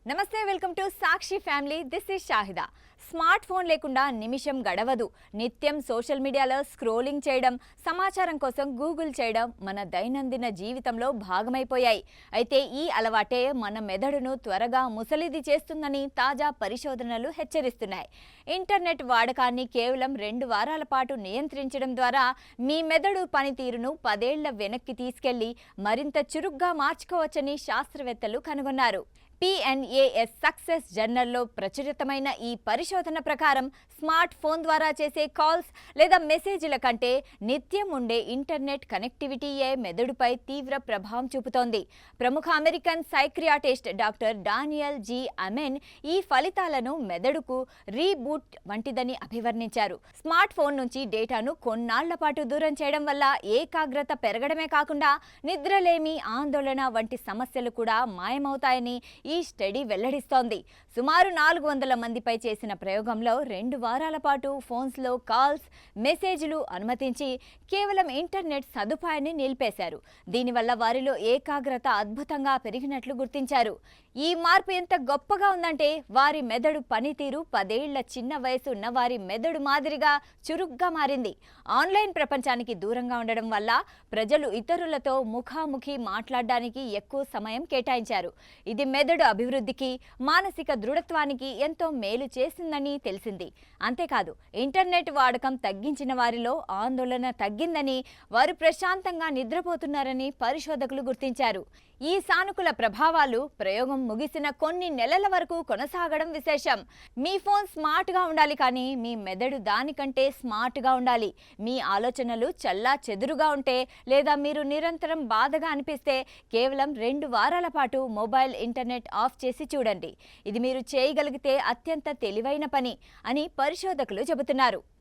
నమస్తే welcome to Sakshi family this is Shahida smart phone లేకుండా నిమిషం గడవదు నిత్యం సోషల్ మీడియాలో స్క్రోలింగ్ చేయడం సమాచారం కోసం గూగుల్ చేయడం మన దైనందిన జీవితంలో భాగమైపోయాయి అయితే ఈ అలవాటే మన మెదడును త్వరగా ముసలిది చేస్తుందని తాజా పరిశోధనలు హెచ్చరిస్తున్నాయి ఇంటర్నెట్ వాడకాన్ని కేవలం 2 వారాల పాటు నియంత్రించడం ద్వారా మీ మెదడు పనితీరును 10 ఏళ్ల వెనక్కి తీసుకెళ్లి మరింత చురుగ్గా మార్చుకోవచ్చని శాస్త్రవేత్తలు కనుగొన్నారు PNAS సక్సెస్ జర్నల్లో ప్రచురితమైన ఈ పరిశోధన ప్రకారం స్మార్ట్ ఫోన్ ద్వారా చేసే కాల్స్ లేదా మెసేజ్ల కంటే నిత్యం ఉండే ఇంటర్నెట్ కనెక్టివిటీయే మెదడుపై తీవ్ర ప్రభావం చూపుతోంది ప్రముఖ American psychiatrist doctor Daniel G amen ఈ ఫలితాలను మెదడుకు రీబూట్ వంటిదని అభివర్ణించారు స్మార్ట్ ఫోన్ నుంచి డేటాను కొన్నాళ్ల పాటు దూరం చేయడం వల్ల ఏకాగ్రత పెరగడమే కాకుండా నిద్రలేమి ఆందోళన వంటి సమస్యలు కూడా మాయమవుతాయని ఈ స్టడీ వెల్లడిస్తోంది సుమారు 400 మందిపై చేసిన ప్రయోగంలో 2 వారాల పాటు ఫోన్స్లో కాల్స్ మెసేజ్లు అనుమతించి కేవలం ఇంటర్నెట్ సదుపాయాన్ని నిలిపేశారు దీనివల్ల వారిలో ఏకాగ్రత అద్భుతంగా పెరిగినట్లు గుర్తించారు ఈ మార్పు ఎంత గొప్పగా ఉందంటే వారి మెదడు పనితీరు 10 ఏళ్ల చిన్న వయసు ఉన్న వారి మెదడు మాదిరిగా చురుగ్గా మారింది ఆన్లైన్ ప్రపంచానికి దూరంగా ఉండడం వల్ల ప్రజలు ఇతరులతో ముఖాముఖి మాట్లాడడానికి ఎక్కువ సమయం కేటాయించారు ఇది మెదడు అభివృద్ధికి మానసిక దృఢత్వానికి ఎంతో మేలు చేసిందని తెలిసింది అంతేకాదు ఇంటర్నెట్ వాడకం తగ్గించిన వారిలో ఆందోళన తగ్గిందని వారు ప్రశాంతంగా నిద్రపోతున్నారని పరిశోధకులు గుర్తించారు ఈ సానుకూల ప్రభావాలు ప్రయోగం ముగిసిన కొన్ని నెలల వరకు కొనసాగడం విశేషం మీ ఫోన్ స్మార్ట్గా ఉండాలి కానీ మీ మెదడు దానికంటే స్మార్ట్గా ఉండాలి మీ ఆలోచనలు చల్లా చెదురుగా ఉంటే లేదా మీరు నిరంతరం బాధగా అనిపిస్తే కేవలం 2 వారాల పాటు మొబైల్ ఇంటర్నెట్ ఆఫ్ చేసి చూడండి ఇది మీరు చేయగలిగితే అత్యంత తెలివైన పని అని పరిశోధకులు చెబుతున్నారు